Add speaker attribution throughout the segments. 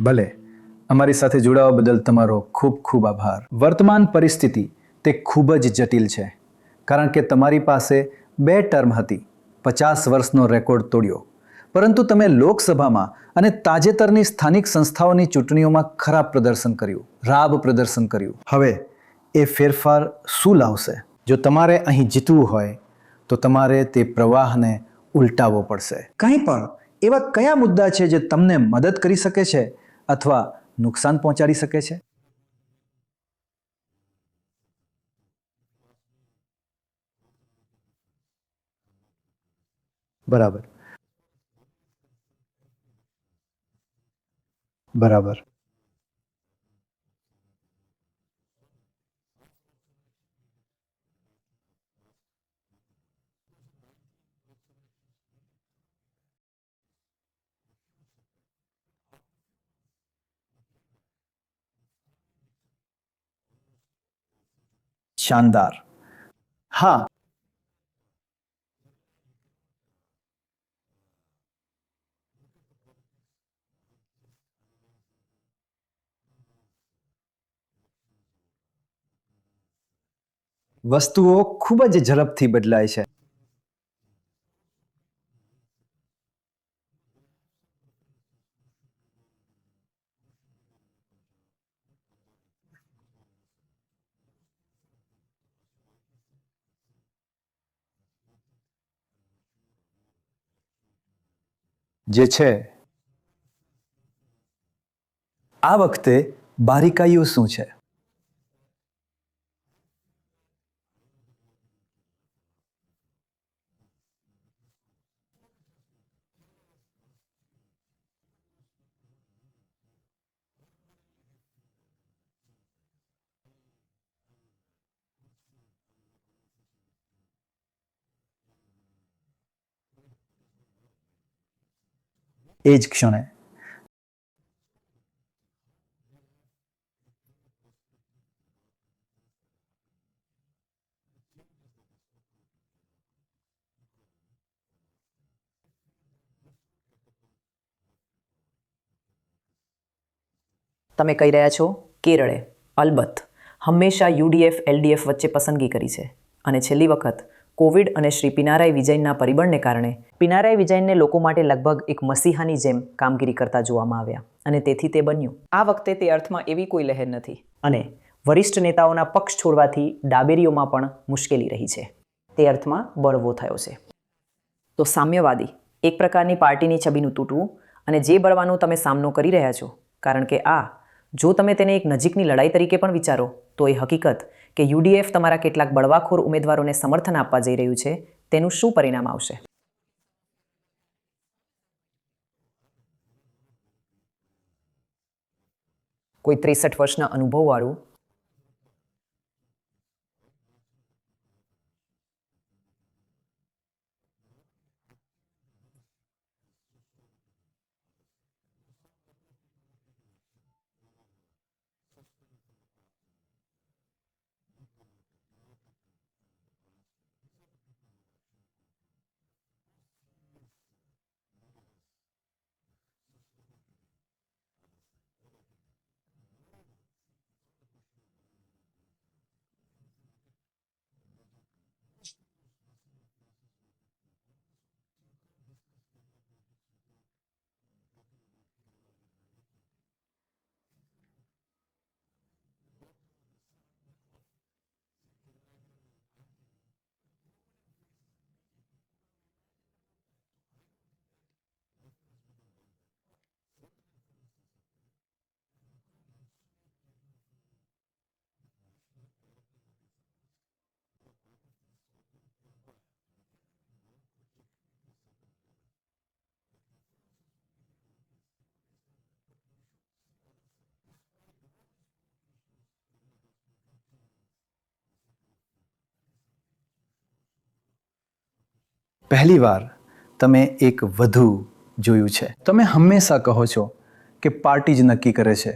Speaker 1: ભલે, અમારી સાથે જોડાવા બદલ તમારો ખૂબ ખૂબ આભાર. વર્તમાન પરિસ્થિતિ તે ખૂબ જ જટિલ છે, કારણ કે તમારી પાસે 2 ટર્મ હતી, 50 વર્ષનો રેકોર્ડ તોડ્યો, પરંતુ તમે લોકસભામાં અને તાજેતરની સ્થાનિક સંસ્થાઓની ચૂંટણીઓમાં ખરાબ પ્રદર્શન કર્યું, રાબ પ્રદર્શન કર્યું. હવે એ ફેરફાર શું લાવશે? જો તમારે અહીં જીતવું હોય તો તમારે તે પ્રવાહને ઉલટાવવો પડશે. કંઈ પણ એવા કયા મુદ્દા છે જે તમને મદદ કરી શકે છે અથવા નુકસાન પહોંચાડી શકે છે? બરાબર. બરાબર. શાનદાર. હા, વસ્તુઓ ખૂબ જ ઝડપથી બદલાય છે. જે છે આ વખતે બારીકાઈઓ શું છે? એ જ ક્ષણે
Speaker 2: તમે કહી રહ્યા છો કેરળે અલબત્ત હંમેશા યુડીએફ એલડીએફ વચ્ચે પસંદગી કરી છે અને છેલ્લી વખત કોવિડ અને શ્રી પિનારાઈ વિજયનના પરિબળને કારણે પિનારાઈ વિજયનને લોકો માટે લગભગ એક મસીહાની જેમ કામગીરી કરતા જોવામાં આવ્યા અને તેથી તે બન્યું. આ વખતે તે અર્થમાં એવી કોઈ લહેર નથી અને વરિષ્ઠ નેતાઓના પક્ષ છોડવાથી ડાબેરીઓમાં પણ મુશ્કેલી રહી છે. તે અર્થમાં બળવો થયો છે. તો સામ્યવાદી એક પ્રકારની પાર્ટીની છબીનું તૂટવું અને જે બળવાનો તમે સામનો કરી રહ્યા છો, કારણ કે જો તમે તેને એક નજીકની લડાઈ તરીકે પણ વિચારો તો એ હકીકત કે યુડીએફ તમારા કેટલાક બળવાખોર ઉમેદવારોને સમર્થન આપવા જઈ રહ્યું છે તેનું શું પરિણામ આવશે? કોઈ 63 વર્ષના અનુભવવાળું
Speaker 1: પહેલીવાર તમે એક વધુ જોયું છે. તમે હંમેશા કહો છો કે પાર્ટી જ નક્કી કરે છે,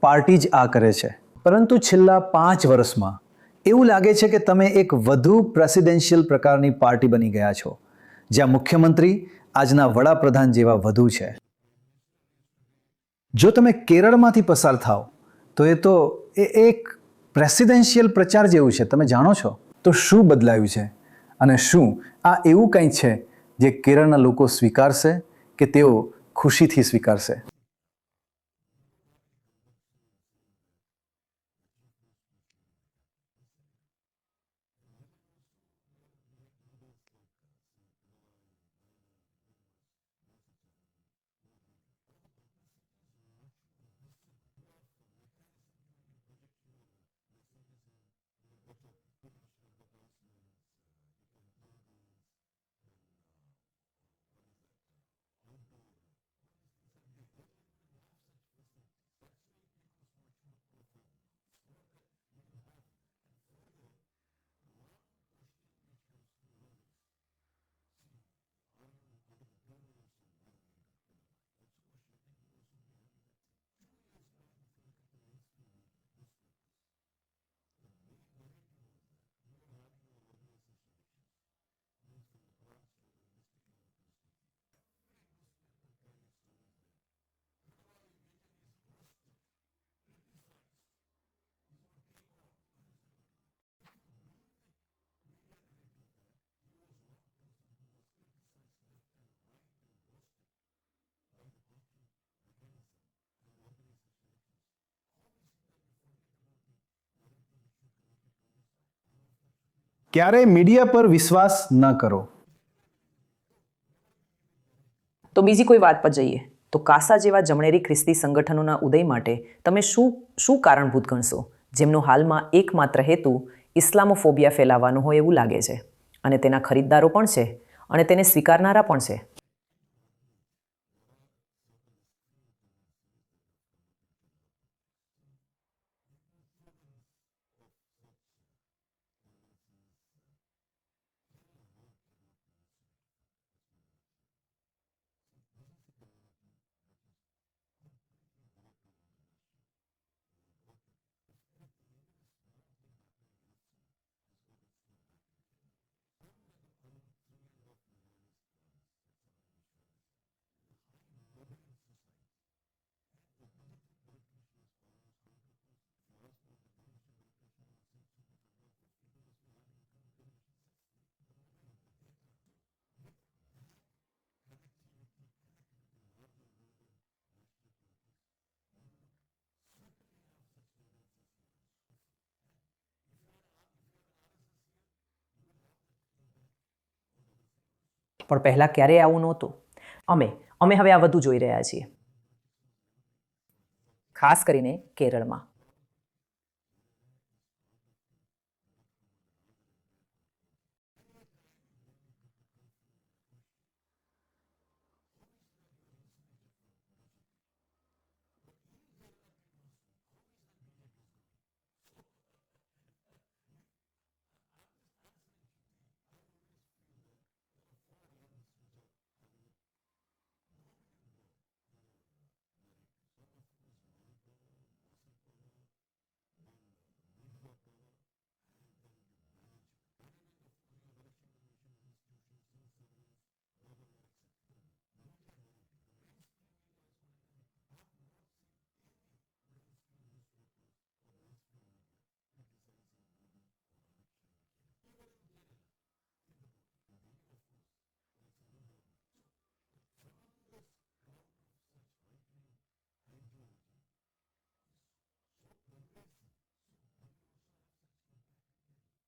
Speaker 1: પાર્ટી જ આ કરે છે, પરંતુ છેલ્લા 5 વર્ષમાં એવું લાગે છે કે તમે એક વધુ પ્રેસિડેન્શિયલ પ્રકારની પાર્ટી બની ગયા છો, જ્યાં મુખ્યમંત્રી આજના વડાપ્રધાન જેવા વધુ છે. જો તમે કેરળમાંથી પસાર થાઓ તો એ એક પ્રેસિડેન્શિયલ પ્રચાર જેવું છે, તમે જાણો છો. તો શું બદલાયું છે અને શું આ એવું કંઈ છે જે કેરળના લોકો સ્વીકારશે કે તેઓ ખુશીથી સ્વીકારશે? ક્યારેય મીડિયા પર વિશ્વાસ ન કરો.
Speaker 2: તો બીજી કોઈ વાત પર જઈએ તો કાસા જેવા જમણેરી ખ્રિસ્તી સંગઠનોના ઉદય માટે તમે શું કારણભૂત ગણશો, જેમનો હાલમાં એકમાત્ર હેતુ ઇસ્લામોફોબિયા ફેલાવવાનો હોય એવું લાગે છે, અને તેના ખરીદદારો પણ છે અને તેને સ્વીકારનારા પણ છે? પણ પહેલાં ક્યારેય આવું નહોતું. અમે હવે આ વધુ જોઈ રહ્યા છીએ, ખાસ કરીને કેરળમાં.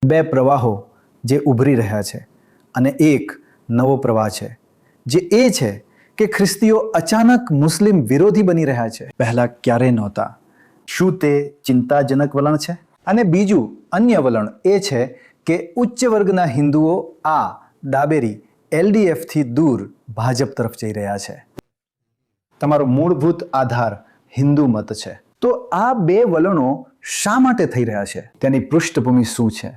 Speaker 1: બે પ્રવાહો જે ઉભરી રહ્યા છે અને એક નવો પ્રવાહ છે, જે એ છે કે ખ્રિસ્તીઓ અચાનક મુસ્લિમ વિરોધી બની રહ્યા છે. પહેલા ક્યારેય નહોતા. શું તે ચિંતાજનક વલણ છે? અને બીજું અન્ય વલણ એ છે કે ઉચ્ચ વર્ગના હિન્દુઓ આ ડાબેરી એલડીએફથી દૂર ભાજપ તરફ જઈ રહ્યા છે. તમારો મૂળભૂત આધાર હિન્દુ મત છે. તો આ બે વલણો શા માટે થઈ રહ્યા છે? તેની પૃષ્ઠભૂમિ શું છે?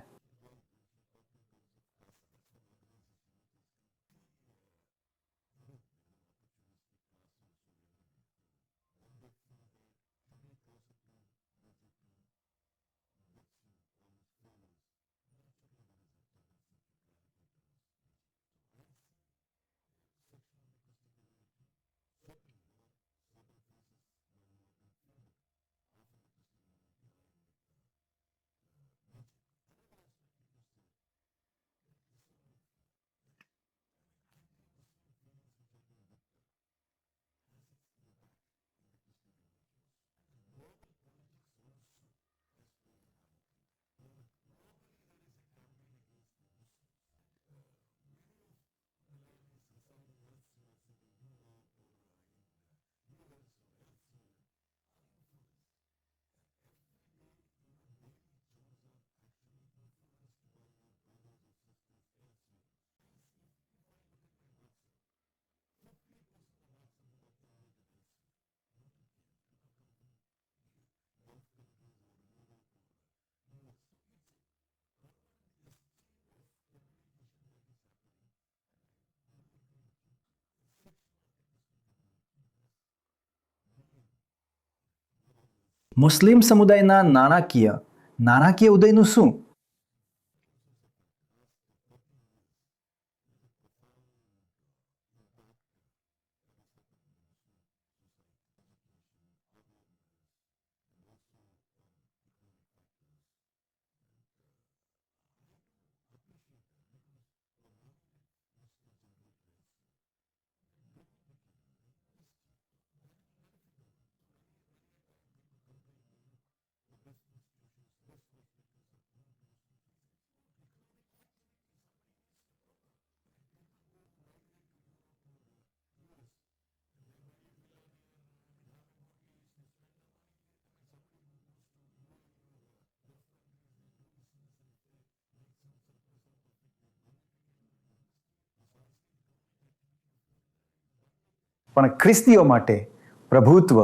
Speaker 1: મુસ્લિમ સમુદાયના નાણાકીય ઉદયનું શું? પણ ખ્રિસ્તીઓ માટે પ્રભુત્વ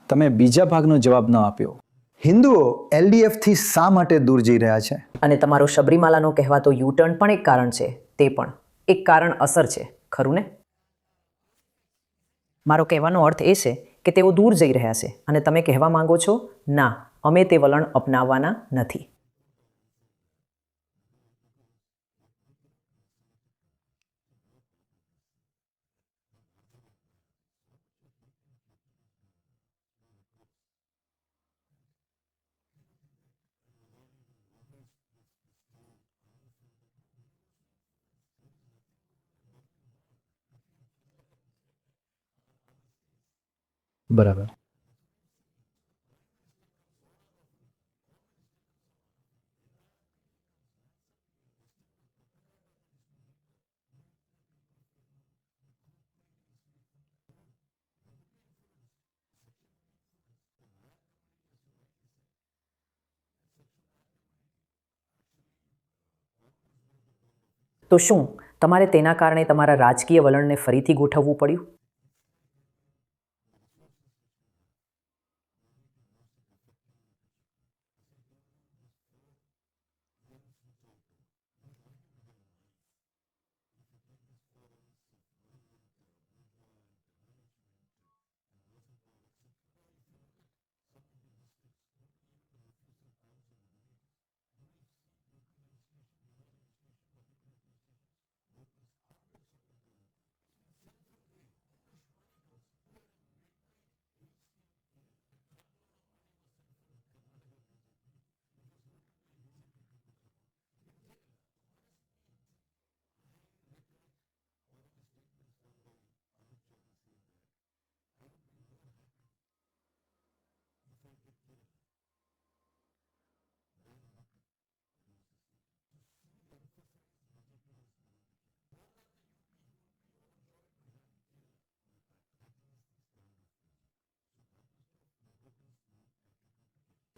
Speaker 1: તમે બીજા ભાગનો જવાબ ન આપ્યો. હિન્દુઓ એલડીએફથી શા માટે દૂર જઈ રહ્યા છે?
Speaker 2: અને તમારો શબરીમાલાનો કહેવાતો યુટર્ન પણ એક કારણ છે. તે પણ એક કારણ અસર છે, ખરું ને? મારો કહેવાનો અર્થ એ છે કે તેઓ દૂર જઈ રહ્યા છે અને તમે કહેવા માંગો છો, ના, અમે તે વલણ અપનાવવાના નથી.
Speaker 1: બરાબર.
Speaker 2: તો શું તમારે તેના કારણે તમારા રાજકીય વલણને ફરીથી ગોઠવવું પડ્યું?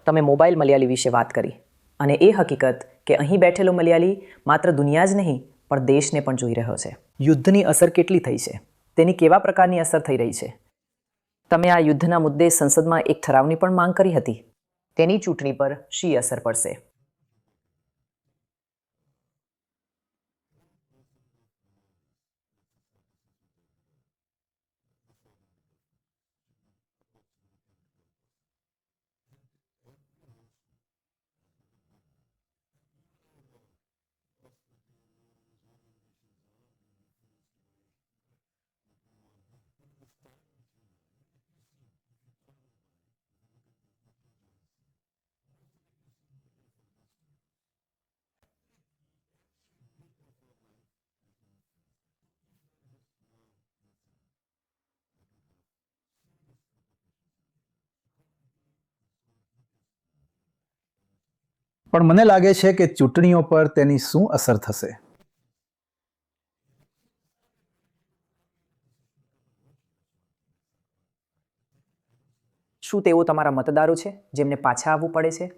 Speaker 2: તમે મોબાઈલ મલયાલી વિશે વાત કરી અને એ હકીકત કે અહીં બેઠેલો મલયાલી માત્ર દુનિયા જ નહીં પણ દેશને પણ જોઈ રહ્યો છે. યુદ્ધની અસર કેટલી થઈ છે? તેની કેવા પ્રકારની અસર થઈ રહી છે? તમે આ યુદ્ધના મુદ્દે સંસદમાં એક ઠરાવની પણ માંગ કરી હતી. તેની ચૂંટણી પર શી અસર પડશે?
Speaker 1: પણ મને લાગે છે કે ચૂંટણીઓ પર તેની શું અસર થશે.
Speaker 2: શું તેઓ તમારા મતદારો છે જેમને પાછા આવવું પડે છે?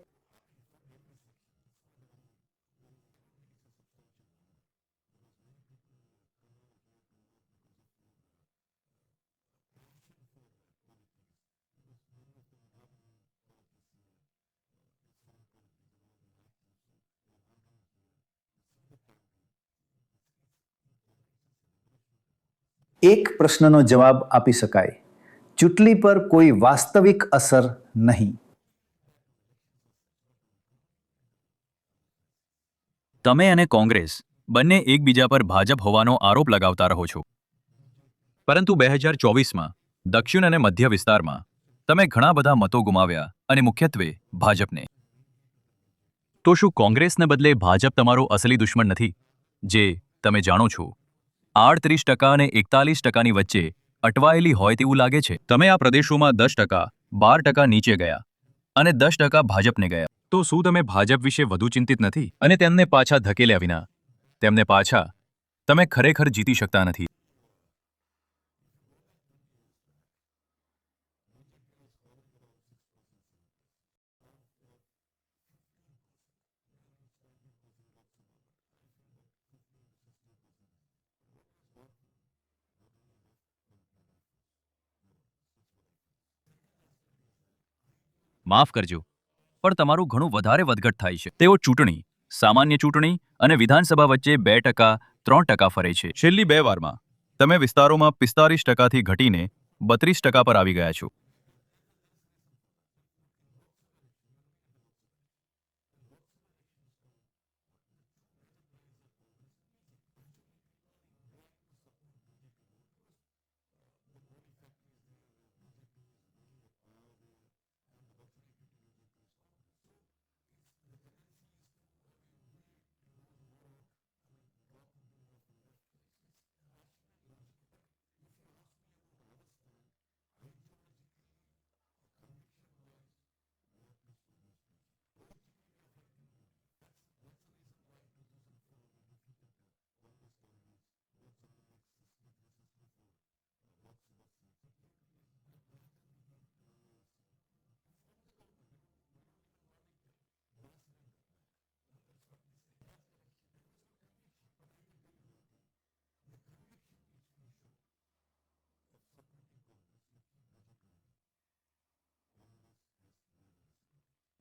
Speaker 1: એક પ્રશ્નનો જવાબ આપી શકાય, ચૂંટણી પર કોઈ વાસ્તવિક અસર નહીં.
Speaker 3: તમે અને કોંગ્રેસ બંને એકબીજા પર ભાજપ હોવાનો આરોપ લગાવતા રહો છો, પરંતુ 2024માં દક્ષિણ અને મધ્ય વિસ્તારમાં તમે ઘણા બધા મતો ગુમાવ્યા, અને મુખ્યત્વે ભાજપને. તો શું કોંગ્રેસને બદલે ભાજપ તમારો અસલી દુશ્મન નથી? જે તમે જાણો છો 38% અને 41%ની વચ્ચે અટવાયેલી હોય તેવું લાગે છે. તમે આ પ્રદેશોમાં 10%, 12% નીચે ગયા અને 10% ભાજપને ગયા. તો શું તમે ભાજપ વિશે વધુ ચિંતિત નથી? અને તેમને પાછા ધકેલ્યા વિના તેમને પાછા તમે ખરેખર જીતી શકતા નથી. માફ કરજો, પણ તમારું ઘણું વધારે વધઘટ થાય છે. તેઓ ચૂંટણી, સામાન્ય ચૂંટણી અને વિધાનસભા વચ્ચે 2%, 3% ફરે છે. છેલ્લી 2 વારમાં તમે વિસ્તારોમાં 45%થી ઘટીને 32% પર આવી ગયા છો.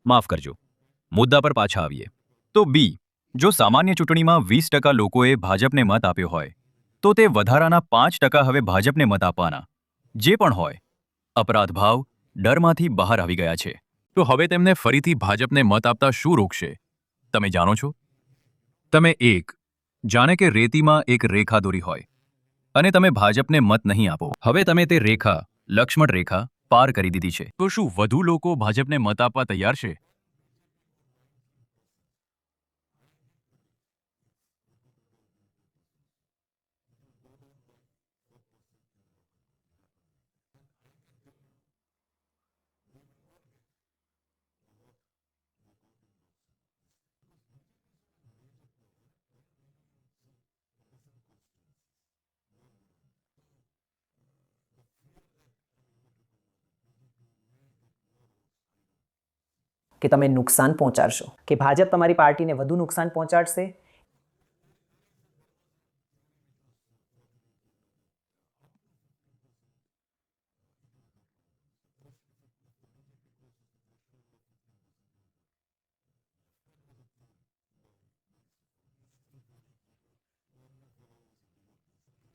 Speaker 3: માફ કરજો, મુદ્દા પર પાછા આવીએ. તો બી, જો સામાન્ય ચૂંટણીમાં 20% લોકોએ ભાજપને મત આપ્યો હોય, તો તે વધારાના 5% હવે ભાજપને મત આપવાના, જે પણ હોય, અપરાધ ભાવ, ડરમાંથી બહાર આવી ગયા છે. તો હવે તેમને ફરીથી ભાજપને મત આપતા શું રોકશે? તમે જાણો છો, તમે જાણે કે રેતીમાં એક રેખા દોરી હોય, અને તમે ભાજપને મત નહીં આપો. હવે તમે તે રેખા, લક્ષ્મણ રેખા, પાર કરી દીધી છે. તો શું વધુ લોકો ભાજપને મત આપવા તૈયાર છે?
Speaker 2: કે તમે નુકસાન પહોંચાડશો, કે ભાજપ તમારી પાર્ટીને વધુ નુકસાન પહોંચાડશે?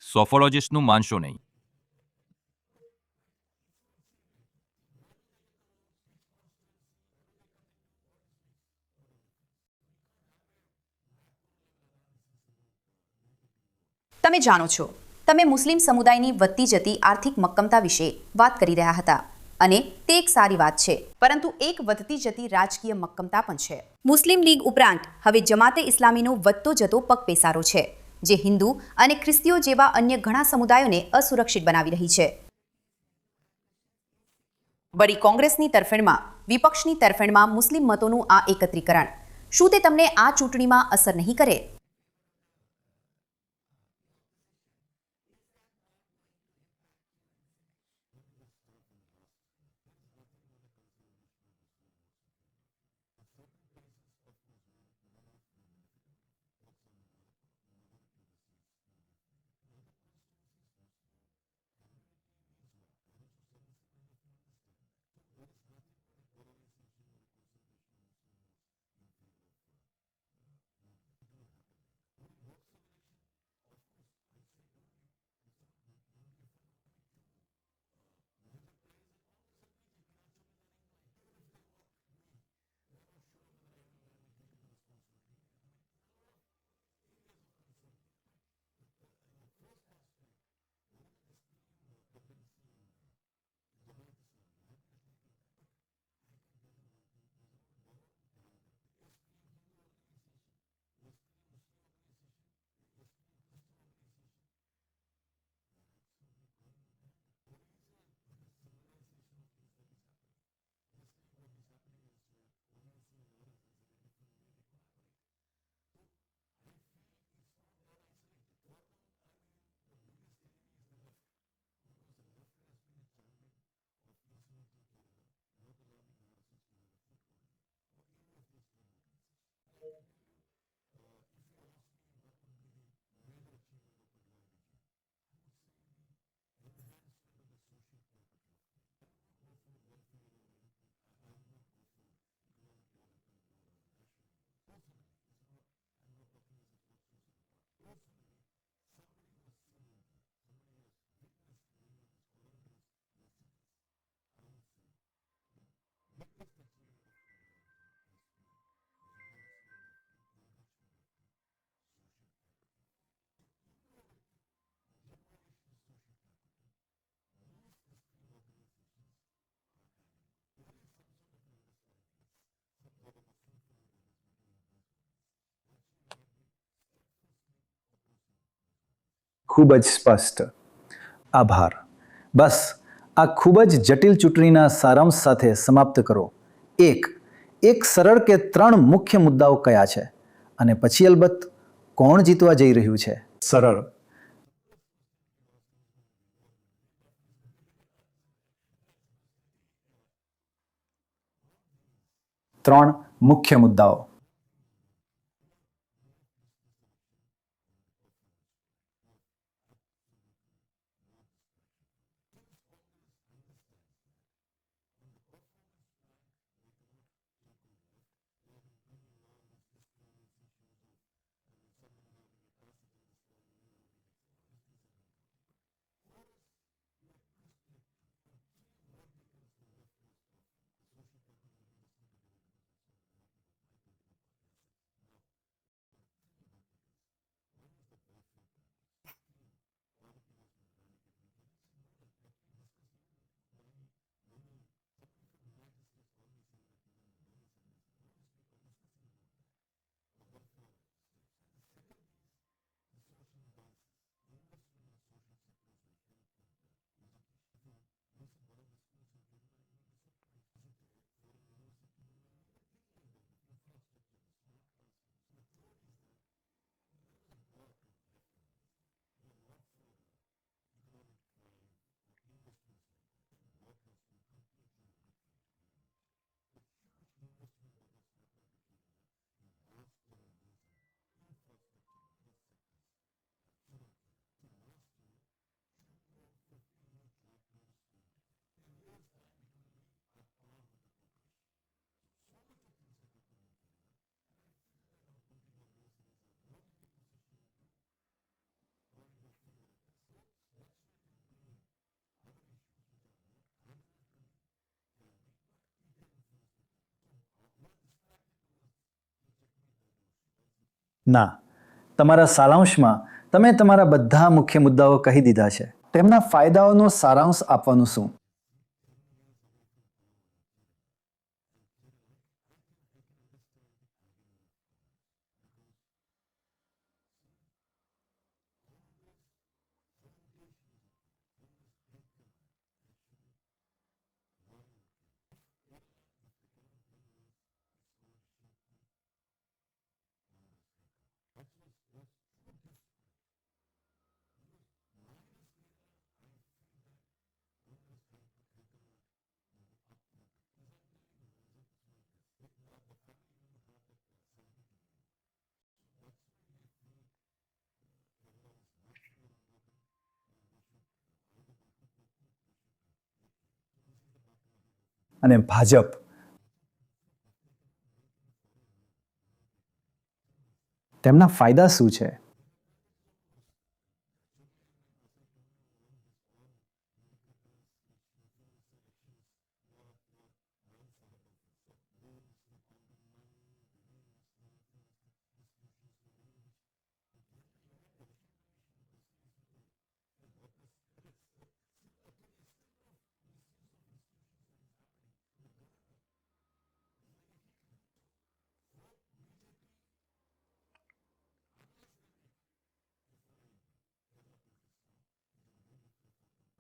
Speaker 3: સોફોલોજિસ્ટનું માનશો નહીં.
Speaker 4: તમે જાણો છો, તમે મુસ્લિમ સમુદાયની વધતી જતી આર્થિક મક્કમતા વિશે વાત કરી રહ્યા હતા, અને તે એક સારી વાત છે, પરંતુ એક વધતી જતી રાજકીય મક્કમતા પણ છે. મુસ્લિમ લીગ ઉપરાંત હવે જમાતે ઇસ્લામીનો વધતો જતો પગપેસારો છે, જે હિન્દુ અને ખ્રિસ્તીઓ જેવા અન્ય ઘણા સમુદાયોને અસુરક્ષિત બનાવી રહી છે. વળી કોંગ્રેસની તરફેણમાં, વિપક્ષની તરફેણમાં મુસ્લિમ મતોનું આ એકત્રીકરણ શું તે તમને આ ચૂંટણીમાં અસર નહીં કરે?
Speaker 1: ખૂબ જ સ્પષ્ટ. આભાર. બસ આ ખૂબ જ જટિલ ચૂંટણીના સારાંશ સાથે સમાપ્ત કરો. એક સરળ કે 3 મુખ્ય મુદ્દાઓ કયા છે? અને પછી અલબત્ત કોણ જીતવા જઈ રહ્યું છે? સરળ. 3 મુખ્ય મુદ્દાઓ. ના, તમારા સારાંશમાં તમે તમારા બધા મુખ્ય મુદ્દાઓ કહી દીધા છે. તેમના ફાયદાઓનો સારાંશ આપવાનું શું? અને ભાજપ તેમના ફાયદા શું છે?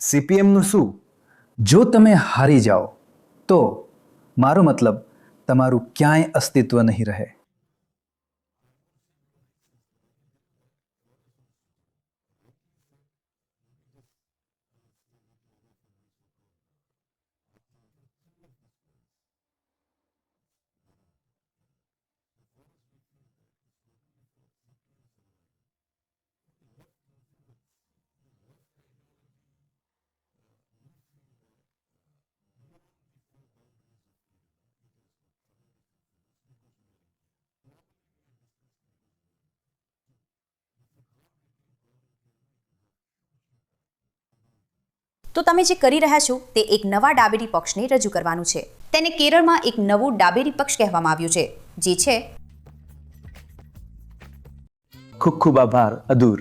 Speaker 1: સીપીએમનું શું? જો તમે હારી જાઓ તો મારો મતલબ તમારું ક્યાંય અસ્તિત્વ નહીં રહે.
Speaker 4: તો તમે જે કરી રહ્યા છો તે એક નવા ડાબેરી પક્ષને રજૂ કરવાનું છે. તેને કેરળમાં એક નવું ડાબેરી પક્ષ કહેવામાં આવ્યું છે, જે છે
Speaker 1: ખૂબ ખૂબ આભાર અદૂર.